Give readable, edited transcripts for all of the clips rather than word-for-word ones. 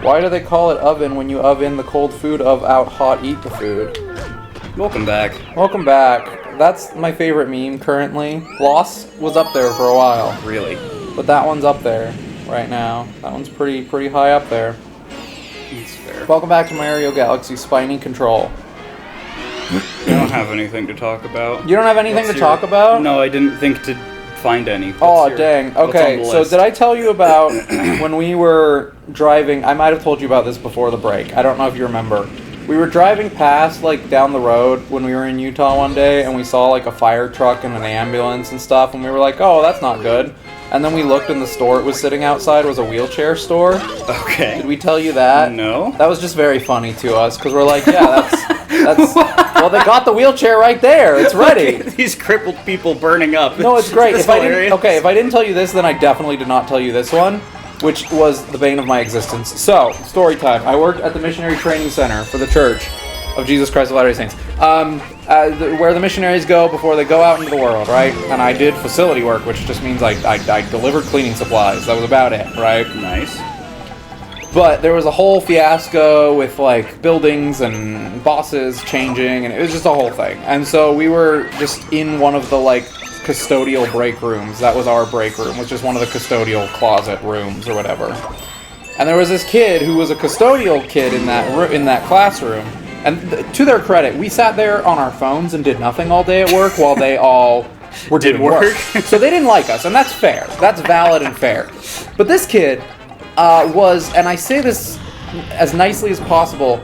Why do they call it oven when you oven the cold food of out hot eat the food? Welcome back. Welcome back. That's my favorite meme currently. Loss was up there for a while. Really? But that one's up there right now. That one's pretty high up there. That's fair. Welcome back to Mario Galaxy Spiny Control. I don't have anything to talk about. You don't have anything to talk about? No, I didn't think to find any. Dang. Okay, so did I tell you about when we were driving? I might have told you about this before the break. I don't know if you remember. We were driving past, like, down the road when we were in Utah one day, and we saw, like, a fire truck and an ambulance and stuff, and we were like, oh, that's not good. And then we looked in the store it was sitting outside. It was a wheelchair store. Okay. Did we tell you that? No. That was just very funny to us, because we're like, yeah, that's well, they got the wheelchair right there. It's ready. These crippled people burning up. No, it's great. That's If I didn't tell you this, then I definitely did not tell you this one, which was the bane of my existence. So, story time. I worked at the Missionary Training Center for the Church of Jesus Christ of Latter-day Saints, where the missionaries go before they go out into the world, right? And I did facility work, which just means I delivered cleaning supplies. That was about it, right? Nice. But there was a whole fiasco with, like, buildings and bosses changing, and it was just a whole thing. And so we were just in one of the, like, custodial break rooms. That was our break room, which is one of the custodial closet rooms or whatever. And there was this kid who was a custodial kid in that classroom. And to their credit, we sat there on our phones and did nothing all day at work while they all were doing work. So they didn't like us, and that's fair. That's valid and fair. But this kid was, and I say this as nicely as possible,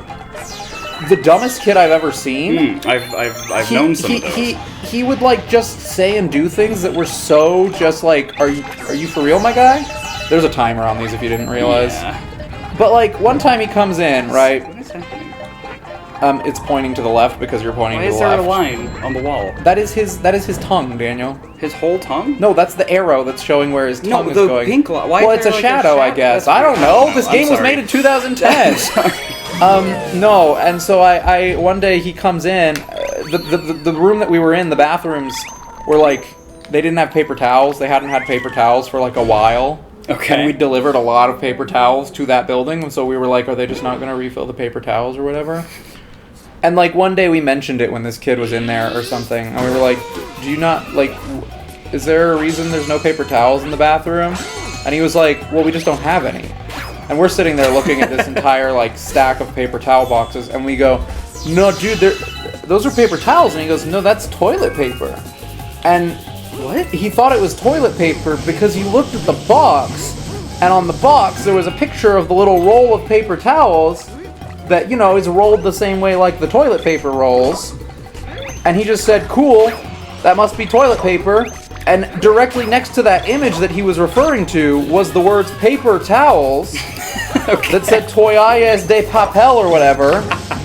the dumbest kid I've ever seen. I've known some of those. He would, like, just say and do things that were so just like, are you for real, my guy? There's a timer on these if you didn't realize. Yeah. But, like, one time he comes in, right? What is happening? It's pointing to the left because you're pointing to the left. Why is there a line on the wall? That is his tongue, Daniel. His whole tongue? No, that's the arrow that's showing where his tongue is going. No, the pink line. Well, it's a shadow, I guess. I don't know. This game was made in 2010. No, and so I one day he comes in. The room that we were in, the bathrooms were like, they didn't have paper towels. They hadn't had paper towels for like a while. Okay. And we delivered a lot of paper towels to that building, and so we were like, are they just not going to refill the paper towels or whatever? And, like, one day we mentioned it when this kid was in there or something, and we were like, do you not, like, is there a reason there's no paper towels in the bathroom? And he was like, well, we just don't have any. And we're sitting there looking at this entire, like, stack of paper towel boxes, and we go, no, dude, those are paper towels. And he goes, no, that's toilet paper. And what? He thought it was toilet paper because he looked at the box, and on the box there was a picture of the little roll of paper towels that, you know, is rolled the same way like the toilet paper rolls. And he just said, cool, that must be toilet paper. And directly next to that image that he was referring to was the words paper towels that said toallas de papel or whatever.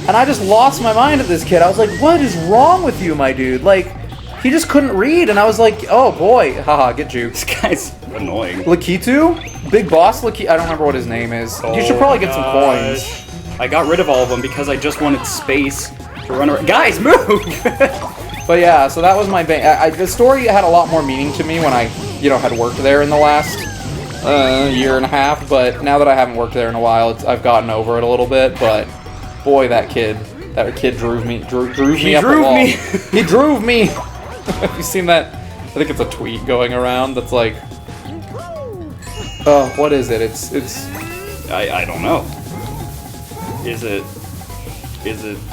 And I just lost my mind at this kid. I was like, what is wrong with you, my dude? Like, he just couldn't read. And I was like, oh boy, haha, get juked. This guy's annoying. Lakitu? Big Boss Lakitu? I don't remember what his name is. You should probably get some coins. I got rid of all of them because I just wanted space to run around. Guys, move! But yeah, so that was my the story had a lot more meaning to me when I, had worked there in the last year and a half. But now that I haven't worked there in a while, I've gotten over it a little bit. But boy, that kid drove me up the wall. He drove me. Have you seen that? I think it's a tweet going around that's like, oh, what is it? It's. I don't know. Is it?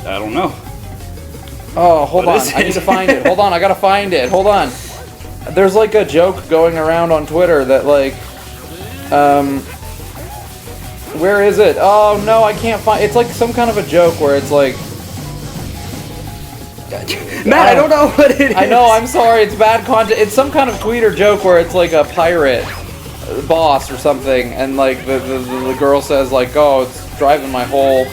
I don't know. Oh, hold on. I need to find it. Hold on, I gotta find it. Hold on. There's like a joke going around on Twitter that like, where is it? Oh no, I can't find. It's like some kind of a joke where it's like, Matt, I don't know what it is. I know. I'm sorry. It's bad content. It's some kind of tweet or joke where it's like a pirate boss or something, and like the girl says like, oh, it's driving my whole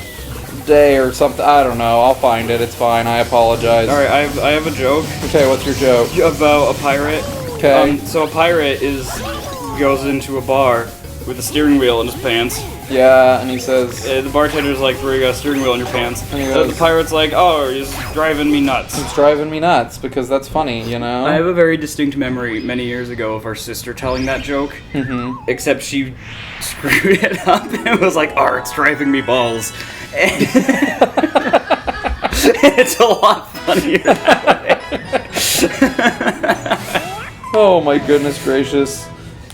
day or something. I don't know. I'll find it. It's fine. I apologize. All right, I have a joke. Okay, what's your joke? About a pirate. Okay. So a pirate goes into a bar with a steering wheel in his pants. Yeah, and he says... The bartender's like, where you got a steering wheel in your pants? And he goes, the pirate's like, oh, he's driving me nuts. It's driving me nuts, because that's funny, you know? I have a very distinct memory many years ago of our sister telling that joke, except she screwed it up and was like, oh, it's driving me balls. And it's a lot funnier that way. Oh my goodness gracious.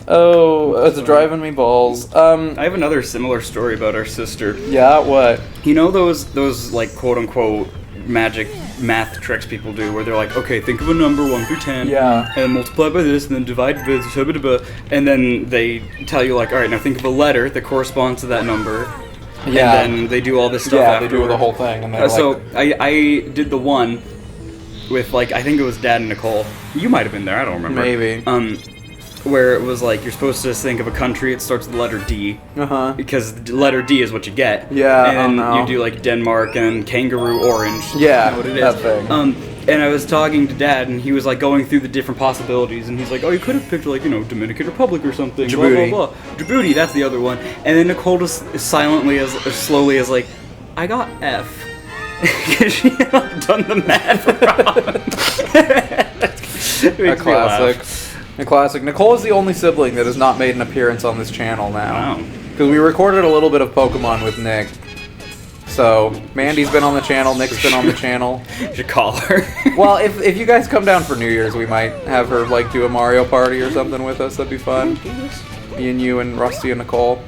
Oh, it's driving me balls. I have another similar story about our sister. Yeah, what? You know those like quote unquote magic math tricks people do where they're like, okay, think of a number 1 through 10, Yeah. and multiply by this, and then divide by this, and then they tell you like, all right, now think of a letter that corresponds to that number. Yeah. And then they do all this stuff Yeah, afterward. they do the whole thing. And they're So like, I did the one with like, I think it was Dad and Nicole. You might have been there, I don't remember. Maybe. Where it was like, you're supposed to think of a country, it starts with the letter D. Because the letter D is what you get. Yeah, And oh no. you do like Denmark and kangaroo orange. Yeah, You know what it is. that thing. And I was talking to Dad, and he was like going through the different possibilities, and he's like, oh, you could have picked like, you know, Dominican Republic or something. Djibouti. Blah, blah, blah. Djibouti, that's the other one. And then Nicole just silently, as slowly as like, I got F. Because she had like, done the math wrong. A classic. A classic. Nicole is the only sibling that has not made an appearance on this channel now. Wow. Because we recorded a little bit of Pokemon with Nick. So, Mandy's been on the channel, Nick's been on the channel. You should call her. Well, if you guys come down for New Year's, we might have her, like, do a Mario Party or something with us. That'd be fun. Me and you and Rusty and Nicole.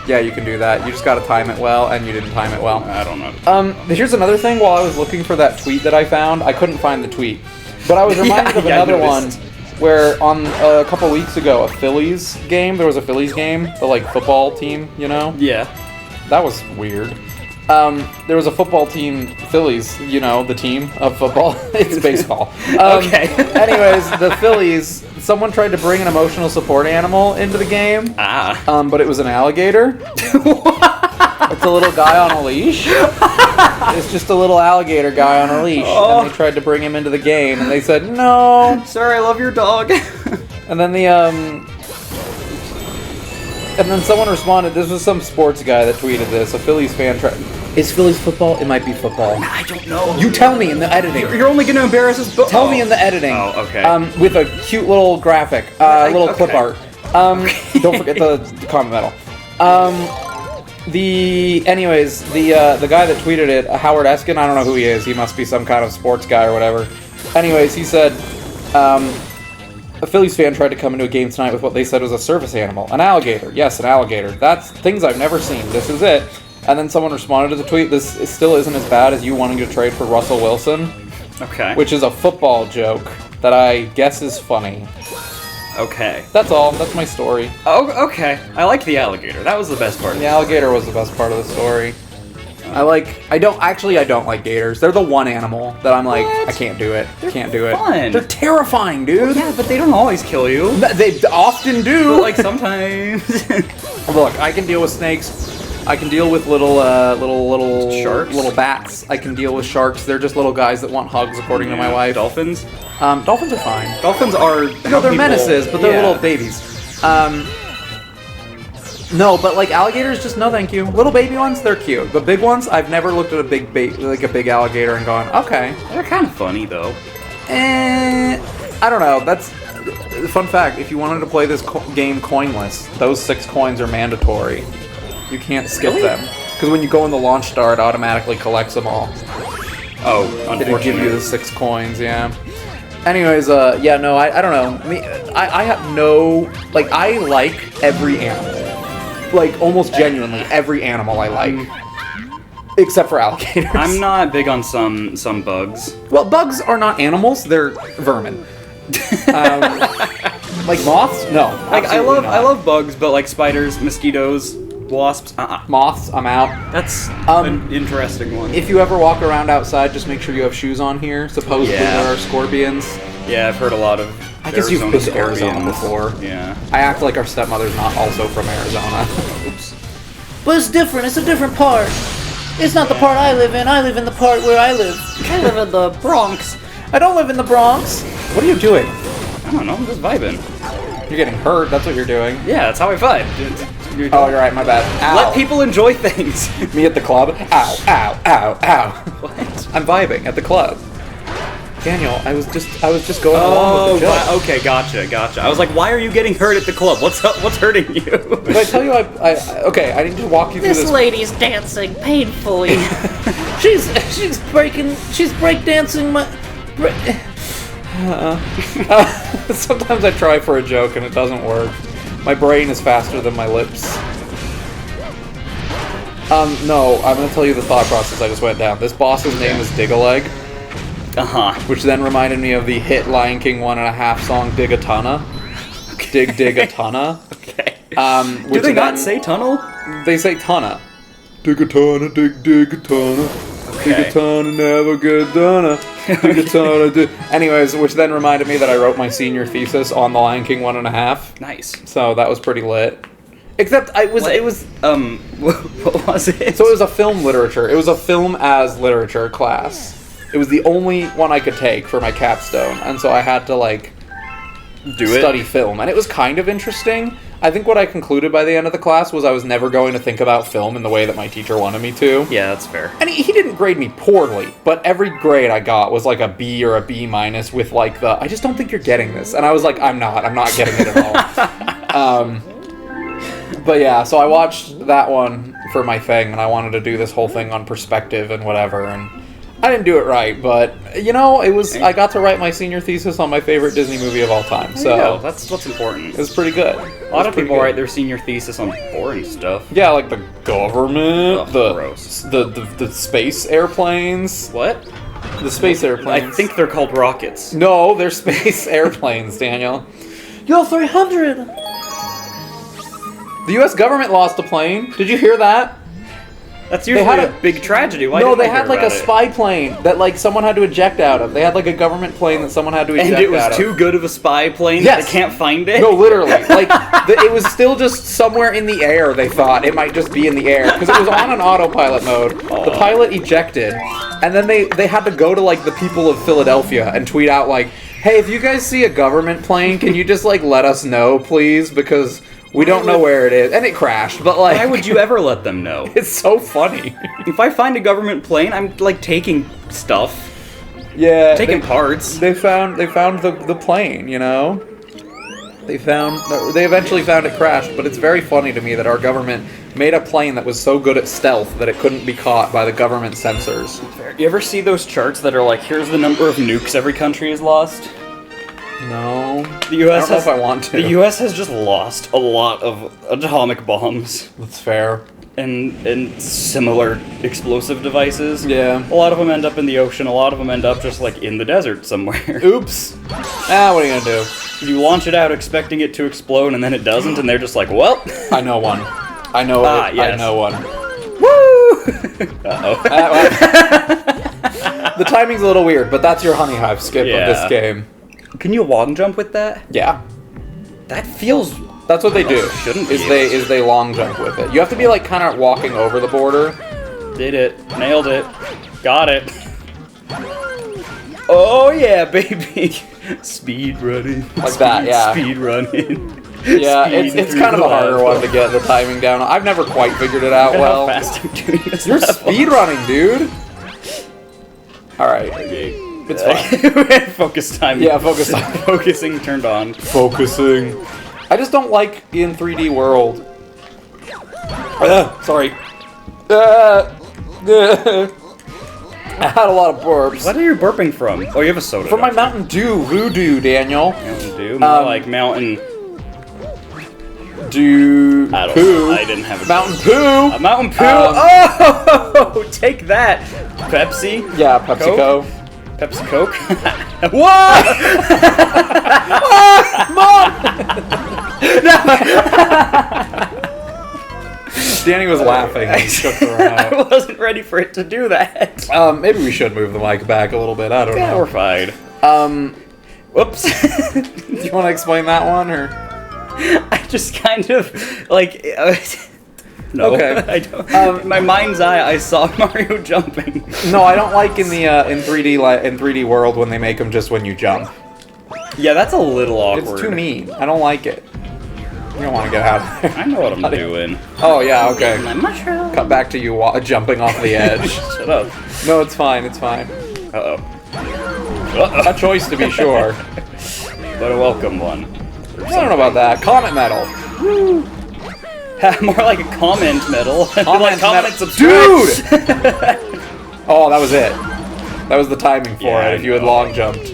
Yeah, you can do that. You just gotta time it well, and you didn't time it well. I don't know. Here's another thing. While I was looking for that tweet that I found, I couldn't find the tweet. But I was reminded of another one where on a couple weeks ago, a Phillies game, there was a Phillies game, the, like, football team, you know? Yeah. That was weird. There was a football team, Phillies, you know, the team of football. It's baseball. Okay. Anyways, the Phillies, someone tried to bring an emotional support animal into the game. But it was an alligator. It's a little guy on a leash. It's just a little alligator guy on a leash. Oh. And they tried to bring him into the game, and they said, no. Sorry, I love your dog. And then and then someone responded, this was some sports guy that tweeted this, a Phillies fan. Is Phillies football? It might be football. I don't know. You tell me in the editing. You're only going to embarrass us both. Tell me in the editing. Oh, okay. With a cute little graphic, little clip art. Don't forget the comment medal. Anyways, the guy that tweeted it, Howard Eskin, I don't know who he is. He must be some kind of sports guy or whatever. Anyways, he said, a Phillies fan tried to come into a game tonight with what they said was a service animal. An alligator. Yes, an alligator. That's things I've never seen. This is it. And then someone responded to the tweet, this still isn't as bad as you wanting to trade for Russell Wilson. Okay. Which is a football joke that I guess is funny. Okay. That's all. That's my story. Oh, okay. I like the alligator. That was the best part. The alligator was the best part of the story. I don't like gators. They're the one animal that I'm like, What? I can't do it. Can't do it. fun. They're terrifying, dude. Yeah, but they don't always kill you. They often do. But, like, sometimes. Look, I can deal with snakes. I can deal with little Sharks? little bats. I can deal with sharks. They're just little guys that want hugs, according to my wife. Dolphins? Dolphins are fine. Dolphins are... No, they're menaces, but they're little babies. No, but like alligators, just no thank you. Little baby ones, they're cute. But big ones, I've never looked at a big alligator and gone, okay. They're kind of funny, though. I don't know. That's fun fact. If you wanted to play this game coinless, those 6 coins are mandatory. You can't skip them because when you go in the launch star, it automatically collects them all. Oh, It'll unfortunately. give you the 6 coins, yeah. Anyways, yeah, no, I don't know. I have no, like, I like every animal. Like, almost genuinely, every animal I like. Except for alligators. I'm not big on some bugs. Well, bugs are not animals, they're vermin. Like moths? No. Like, I absolutely not. love bugs, but like spiders, mosquitoes, wasps, Moths, I'm out. That's an interesting one. If you ever walk around outside, just make sure you have shoes on here. Supposedly Yeah. there are scorpions. Yeah, I've heard a lot of I guess you've been to Arizona scorpions. before. Yeah. I act like our stepmother's not also from Arizona. Oops. But it's different. It's a different part. It's not the part I live in. I live in the part where I live. I live in the Bronx. I don't live in the Bronx. What are you doing? I don't know, I'm just vibing. You're getting hurt, that's what you're doing. Yeah, that's how I vibe. You're Oh, you're right. My bad. Ow. Let people enjoy things. Me at the club. Ow, ow, ow, ow. What? I'm vibing at the club. Daniel, I was just going along with the joke. Okay, gotcha. I was like, why are you getting hurt at the club? What's hurting you? Did I tell you okay, I need to walk you through this. This lady's dancing painfully. she's breakdancing my. Sometimes I try for a joke and it doesn't work. My brain is faster than my lips. No, I'm gonna tell you the thought process I just went down. This boss's name is Dig-a-Leg. Which then reminded me of the hit Lion King 1.5 song Dig-a-Tana. Okay. Dig-a-tana. Okay. Which Do they not say tunnel? They say tana. Dig-a-tana, dig-a-tana. Okay. Dig-a-tana, never get done. Dig-a-tana, Anyways, which then reminded me that I wrote my senior thesis on the Lion King 1.5. Nice. So that was pretty lit. Except it was what was it? So it was a film literature. It was a film as literature class. It was the only one I could take for my capstone, and so I had to study film, and it was kind of interesting. I think what I concluded by the end of the class was I was never going to think about film in the way that my teacher wanted me to. Yeah, that's fair. And he didn't grade me poorly, but every grade I got was like a B or a B minus with like I just don't think you're getting this. And I was like, I'm not getting it at all. But yeah, so I watched that one for my thing, and I wanted to do this whole thing on perspective and whatever, and I didn't do it right, but I got to write my senior thesis on my favorite Disney movie of all time. So that's what's important. It was pretty good. A lot of people write their senior thesis on boring stuff. Yeah, like the government, gross. the space airplanes. What? The space airplanes. I think they're called rockets. No, they're space airplanes, Daniel. Yo, 300. The U.S. government lost a plane. Did you hear that? That's usually a big tragedy. Why no, didn't I they had hear like a about it? spy plane that like someone had to eject out of. They had like a government plane that someone had to eject out of. And it was too good of a spy plane that they can't find it? No, literally. Like, it was still just somewhere in the air, they thought. It might just be in the air. Because it was on an autopilot mode. The pilot ejected. And then they had to go to like the people of Philadelphia and tweet out like, hey, if you guys see a government plane, can you just like let us know, please? Because we don't know where it is. And it crashed, but like... Why would you ever let them know? It's so funny. If I find a government plane, I'm like taking stuff. Yeah. Taking parts. They found the plane, you know? They eventually found it crashed, but it's very funny to me that our government made a plane that was so good at stealth that it couldn't be caught by the government sensors. You ever see those charts that are like, here's the number of nukes every country has lost? No. The U.S. I don't know if I want to. The U.S. has just lost a lot of atomic bombs. That's fair. And similar explosive devices. Yeah. A lot of them end up in the ocean. A lot of them end up just like in the desert somewhere. Oops. What are you gonna do? You launch it out expecting it to explode, and then it doesn't, and they're just like, well. I know one. I know it. Yes. I know one. Woo! Uh-oh. The timing's a little weird, but that's your honey hive skip of this game. Can you long jump with that? Yeah. That feels... That's what they do. Shouldn't is they long jump with it. You have to be like kind of walking over the border. Did it. Nailed it. Got it. Oh yeah, baby. Speed running. Like that, yeah. Speed running. Yeah, it's kind of a harder one to get the timing down. I've never quite figured it out well. How fast I'm doing this. You're speed running, dude. All right. Okay. It's fine. Focus time. Yeah, focus time. Focusing turned on. Focusing. I just don't like in 3D World. Sorry. I had a lot of burps. What are you burping from? Oh, you have a soda. From my Mountain Dew voodoo, Daniel. Mountain Dew? More like Mountain... Dew... I don't poo. know. I didn't have a... Mountain Poo! A Mountain Poo! Oh! Take that! Pepsi? Yeah, PepsiCo. Pepsi Coke? What? Mom! Danny was laughing. He shook her out. I wasn't ready for it to do that. Maybe we should move the mic back a little bit. I don't know. We're fine. Whoops. Do you want to explain that one, or? I just kind of like. No, okay. I don't. In my mind's eye, I saw Mario jumping. No, I don't like in the in 3D World when they make them just when you jump. Yeah, that's a little awkward. It's too mean. I don't like it. You don't want to get out of there. I know what I'm doing. Oh, yeah, okay. My mushroom. Cut back to you jumping off the edge. Shut up. No, it's fine, it's fine. Uh-oh. A choice to be sure. But a welcome one. I don't know about that. Comet medal. More like a comment medal. Comment and subscribe. Dude! Oh, that was it. That was the timing for Yeah, it, if you had long jumped.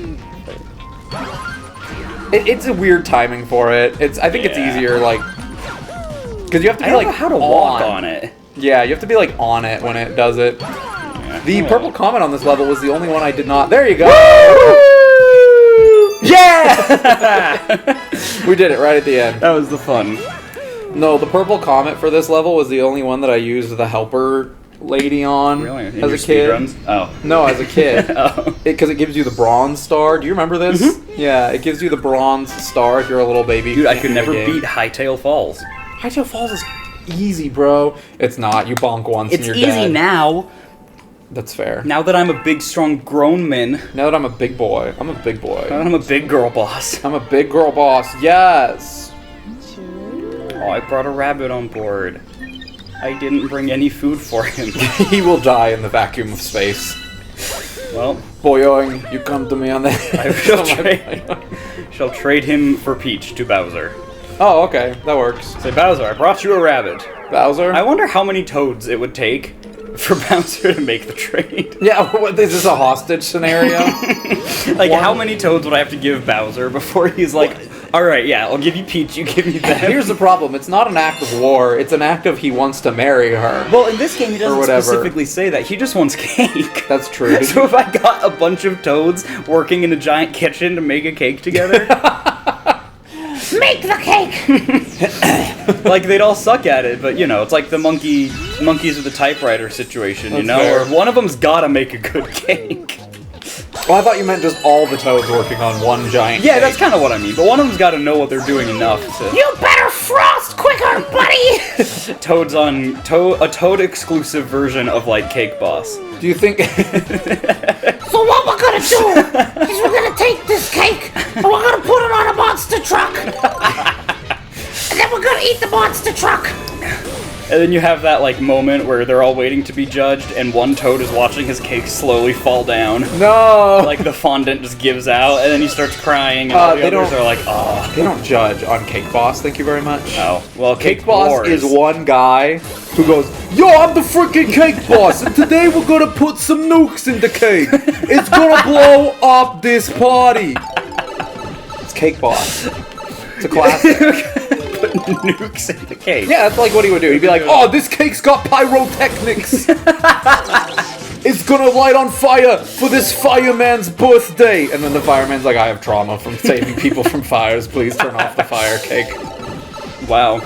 It's a weird timing for it. I think it's easier, like... Because you have to be, I don't like, know how to walk on it. Yeah, you have to be, like, on it when it does it. Yeah. The purple comet on this level was the only one I did not... There you go! Woo! Yeah! We did it right at the end. That was the fun. No, the purple comet for this level was the only one that I used the helper lady on Really? In as your a kid. speedruns? Oh. No, as a kid. Oh. Because it gives you the bronze star. Do you remember this? Mm-hmm. Yeah, it gives you the bronze star if you're a little baby. Dude, who I can't could do the never game. beat Hightail Falls. Hightail Falls is easy, bro. It's not. You bonk once It's and you're easy dead. now. That's fair. Now that I'm a big, strong, grown man. Now that I'm a big boy. I'm a big boy. Now that I'm a big girl boss. I'm a big girl boss. Yes! Oh, I brought a rabbit on board. I didn't bring any food for him. He will die in the vacuum of space. Well, Boyoing, you come to me on that. I shall trade him for Peach to Bowser. Oh, okay. That works. Say, Bowser, I brought you a rabbit. Bowser? I wonder how many toads it would take for Bowser to make the trade. Yeah, what, is this a hostage scenario? Like, how many toads would I have to give Bowser before he's like, alright, yeah, I'll give you Peach, you give me that. Here's the problem. It's not an act of war. It's an act of he wants to marry her. Well, in this game, he doesn't whatever. specifically say that. He just wants cake. That's true. So if I got a bunch of toads working in a giant kitchen to make a cake together... Make the cake! like, they'd all suck at it, but, you know, it's like the monkeys with the typewriter situation, you That's know? fair. Or one of them's gotta make a good cake. Well, I thought you meant just all the toads working on one giant Yeah, cake. that's kind of what I mean, but one of them's gotta know what they're doing enough to... You better frost quicker, buddy! Toads on... a Toad-exclusive version of, like, Cake Boss. Do you think... So what we're gonna do is we're gonna take this cake and we're gonna put it on a monster truck. And then we're gonna eat the monster truck. And then you have that, like, moment where they're all waiting to be judged, and one toad is watching his cake slowly fall down. No! Like, the fondant just gives out, and then he starts crying, and all the they others don't- are like, oh. They don't judge on Cake Boss, thank you very much. Oh, well, Cake Boss Wars. is one guy who goes, Yo, I'm the freaking Cake Boss, and today we're gonna put some nukes in the cake. It's gonna blow up this party. It's Cake Boss. It's a classic. Put nukes in the cake. Yeah, that's like what he would do. He'd be like, oh, this cake's got pyrotechnics. It's gonna light on fire for this fireman's birthday. And then the fireman's like, I have trauma from saving people from fires. Please turn off the fire cake. Wow.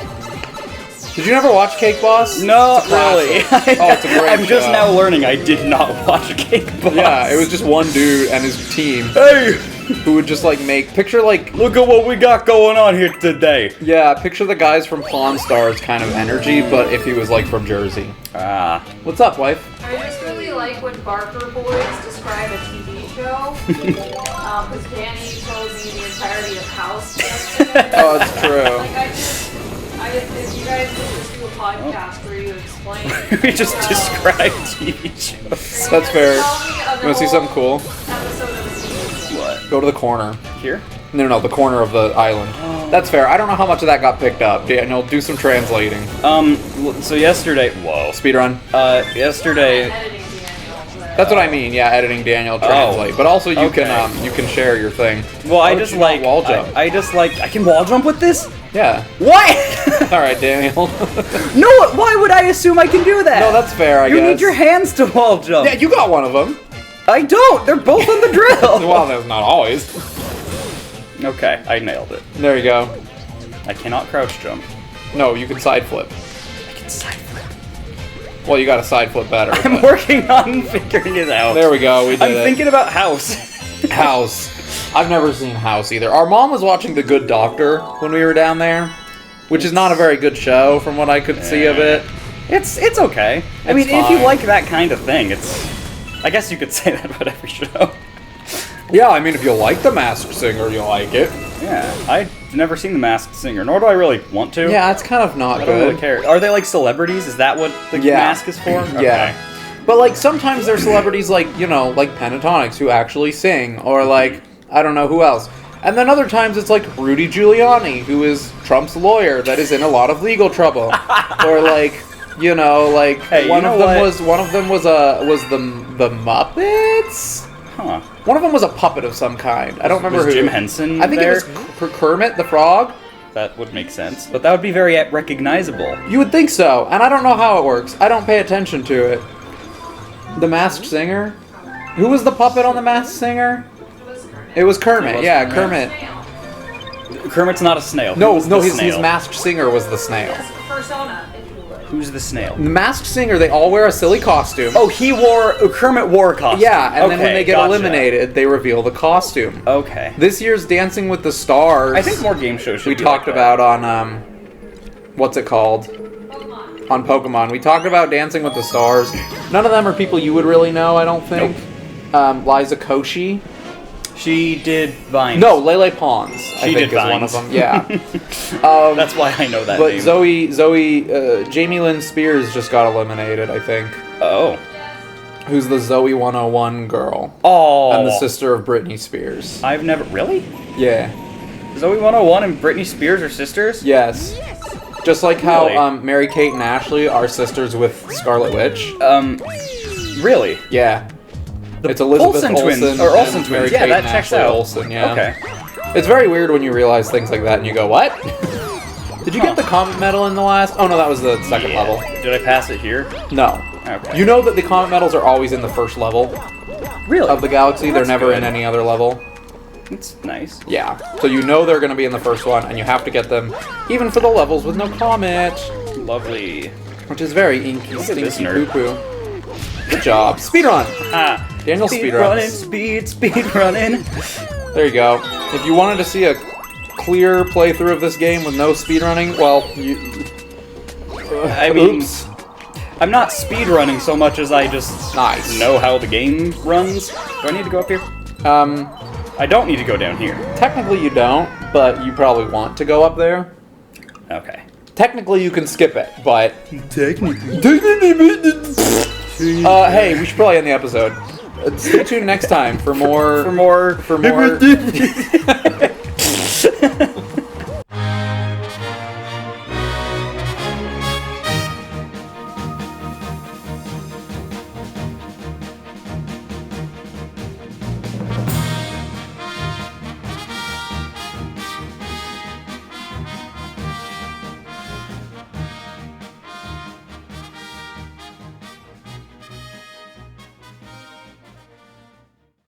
Did you never watch Cake Boss? No, It's a classic. really. Oh, it's a great I'm just show. now learning I did not watch Cake Boss. Yeah, it was just one dude and his team Hey, who would just like make, picture like, look at what we got going on here today. yeah, picture the guys from Pawn Stars kind of energy, but if he was like from Jersey. Ah. What's up, wife? I just really like when Barker Boys describe a TV show. Because Danny showed me the entirety of House yesterday. Oh, it's true. Like, if you guys could just do a podcast where you explain. We just described TV shows. That's fair. You You wanna see something cool? Episode of the season. What? Go to the corner. Here? No, the corner of the island. That's fair. I don't know how much of that got picked up. Daniel, do some translating. So yesterday... Whoa. Speedrun. Yesterday... Editing Daniel. That's what I mean. Yeah, editing Daniel translate. But also you Okay. can share your thing. Well, Why I would just you not like... wall jump. I just like... I can wall jump with this? Yeah. What? All right, Daniel. No, why would I assume I can do that? No, that's fair. I You guess. need your hands to wall jump. Yeah, you got one of them. I don't. They're both on the drill. Well, that's not always. Okay, I nailed it. There you go. I cannot crouch jump. No, you can side flip. I can side flip. Well, you got to side flip better. I'm but- working on figuring it out. There we go. We did I'm it. thinking about House. House. I've never seen House either. Our mom was watching The Good Doctor when we were down there, which is not a very good show from what I could see of it. It's okay. I It's mean, if you fine. like that kind of thing, it's... I guess you could say that about every show. Yeah, I mean, if you like The Masked Singer, you like it. Yeah, never seen The Masked Singer, nor do I really want to. Yeah, it's kind of not I don't good. really care. Are they like celebrities? Is that what the Yeah. mask is for? Okay. Yeah. But like sometimes there's celebrities like, you know, like Pentatonics who actually sing, or like I don't know who else. And then other times it's like Rudy Giuliani, who is Trump's lawyer that is in a lot of legal trouble. Or like, you know, like Hey, one you of know them what? was the Muppets? Huh. One of them was a puppet of some kind. I don't remember Was who. Jim Henson I think there? it was Kermit the Frog. That would make sense, but that would be very recognizable. You would think so, and I don't know how it works. I don't pay attention to it. The Masked Singer? Who was the puppet on The Masked Singer? It was Kermit. It was Yeah, Kermit. Kermit. Kermit's not a snail. No, Who's no, the his snail? Masked Singer was the snail. Yes, persona, if you would. Who's the snail? The Masked Singer, they all wear a silly costume. Oh, Kermit wore a costume. Yeah, and then when Okay, they get gotcha. eliminated, they reveal the costume. Okay. This year's Dancing with the Stars. I think more game shows should we be talked like that. about on what's it called? Pokemon. On Pokemon. We talked about Dancing with the Stars. None of them are people you would really know, I don't think. Liza Koshy. She did Vines. No, Lele Pons. I She think did is one of Vines. them. Yeah. That's why I know that But name. Jamie Lynn Spears just got eliminated, I think. Oh. Who's the Zoe 101 girl. Oh. And the sister of Britney Spears. I've never... Really? Yeah. Zoe 101 and Britney Spears are sisters? Yes. Just like how Really? Mary-Kate and Ashley are sisters with Scarlet Witch. Really? Yeah. It's Elizabeth Olsen Olsen. twins. Or and Olsen twins. Mary-Kate Yeah, that and checks Ashley out. Olsen, yeah. Okay. It's very weird when you realize things like that and you go, what? Did you get the Comet Medal in the last? Oh no, that was the second Yeah. level. Did I pass it here? No. Okay. You know that the Comet Medals are always in the first level Really? of the galaxy. They're That's never good. in any other level. It's nice. Yeah. So you know they're going to be in the first one, and you have to get them even for the levels with no comet. Lovely. Which is very inky, Look at this stinky nerd. poo-poo. Good job. Speedrun! Ah. Daniel speedruns. Speed running. There you go. If you wanted to see a clear playthrough of this game with no speedrunning, well, you... I mean, oops. I'm not speed running so much as I just Nice. know how the game runs. Do I need to go up here? I don't need to go down here. Technically you don't, but you probably want to go up there. Okay. Technically you can skip it, but... Technically. Hey, we should probably end the episode. Stay tuned next time for more... For more... For more...